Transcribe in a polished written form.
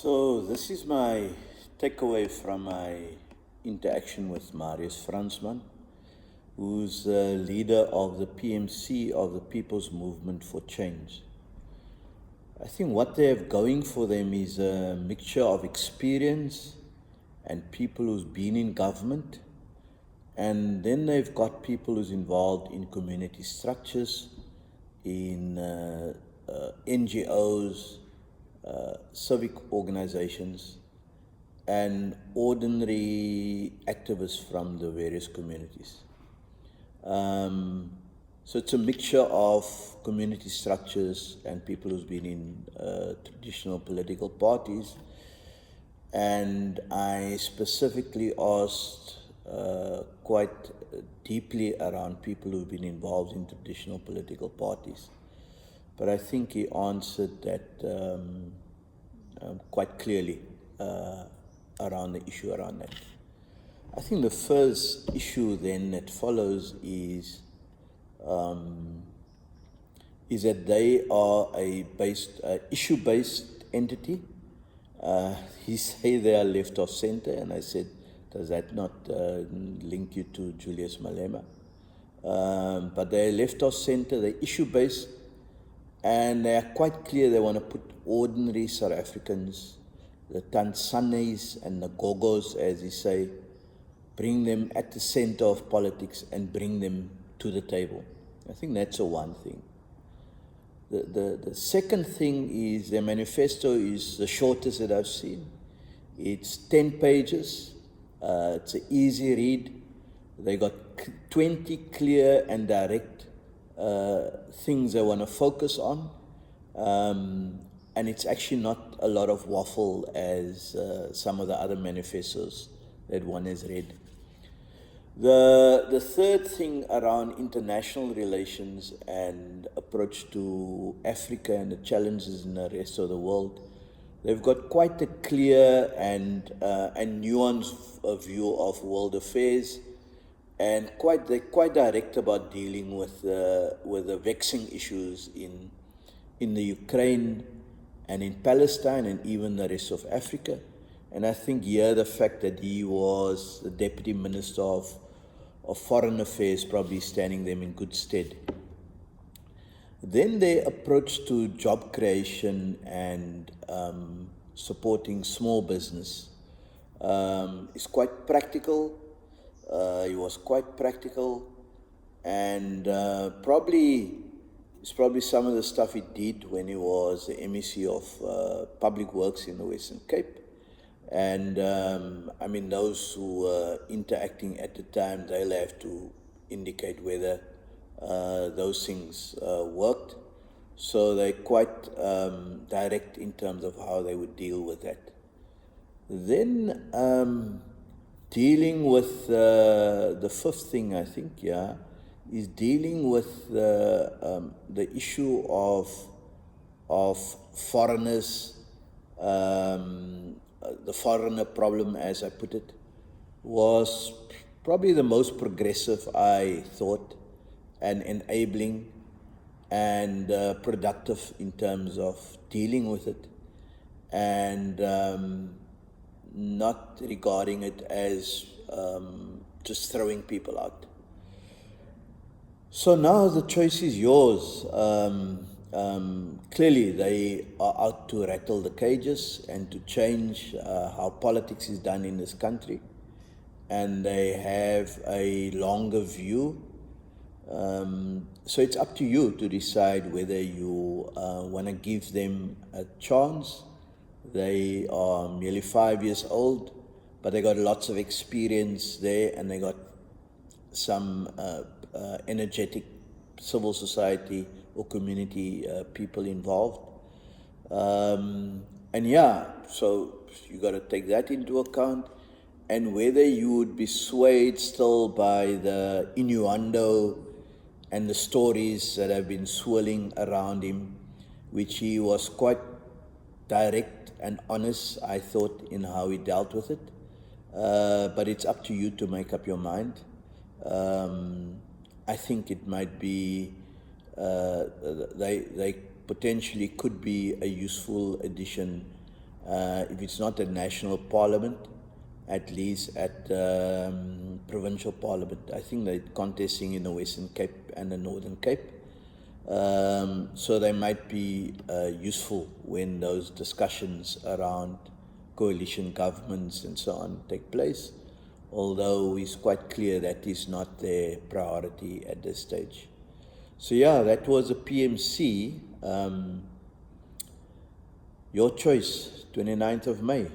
So this is my takeaway from my interaction with Marius Fransman, who's the leader of the PMC, of the People's Movement for Change. I think what they have going for them is a mixture of experience and people who's been in government, and then they've got people who's involved in community structures, in NGOs, civic organizations, and ordinary activists from the various communities. So it's a mixture of community structures and people who's been in traditional political parties. And I specifically asked quite deeply around people who've been involved in traditional political parties. But I think he answered that quite clearly around the issue around that. I think the first issue then that follows is that they are a issue-based entity. He said they are left of center, and I said, does that not link you to Julius Malema? But they're left of center, they're issue-based, and they are quite clear they want to put ordinary South Africans, the Tansanis and the Gogos, as he say, bring them at the center of politics and bring them to the table. I think that's a one thing. The second thing is their manifesto is the shortest that I've seen. It's 10 pages. It's an easy read. They got 20 clear and direct things they want to focus on. And it's actually not a lot of waffle as some of the other manifestos that one has read. The third thing around international relations and approach to Africa and the challenges in the rest of the world, they've got quite a clear and nuanced view of world affairs, and they're quite direct about dealing with the vexing issues in the Ukraine and in Palestine and even the rest of Africa. And I think here the fact that he was the Deputy Minister of Foreign Affairs probably standing them in good stead. Then their approach to job creation and supporting small business is quite practical. He was quite practical, and it's probably some of the stuff he did when he was the MEC of Public Works in the Western Cape. And I mean, those who were interacting at the time, they'll have to indicate whether those things worked. So they're quite direct in terms of how they would deal with that. Then dealing with the fifth thing, I think, is dealing with the issue of foreigners. The foreigner problem, as I put it, was probably the most progressive, I thought, and enabling and productive in terms of dealing with it, and not regarding it as just throwing people out. So now the choice is yours. Clearly they are out to rattle the cages and to change how politics is done in this country, and they have a longer view. So it's up to you to decide whether you want to give them a chance. They are nearly 5 years old, but they got lots of experience there, and they got some energetic civil society or community people involved. And so you got to take that into account, and whether you would be swayed still by the innuendo and the stories that have been swirling around him, which he was quite direct and honest, I thought, in how he dealt with it. But it's up to you to make up your mind. I think it might be, they potentially could be a useful addition If it's not a national parliament, at least at provincial parliament. I think they're contesting in the Western Cape and the Northern Cape. So they might be useful when those discussions around coalition governments and so on take place, although it's quite clear that is not their priority at this stage. So yeah, that was a PMC. Your choice, 29th of May.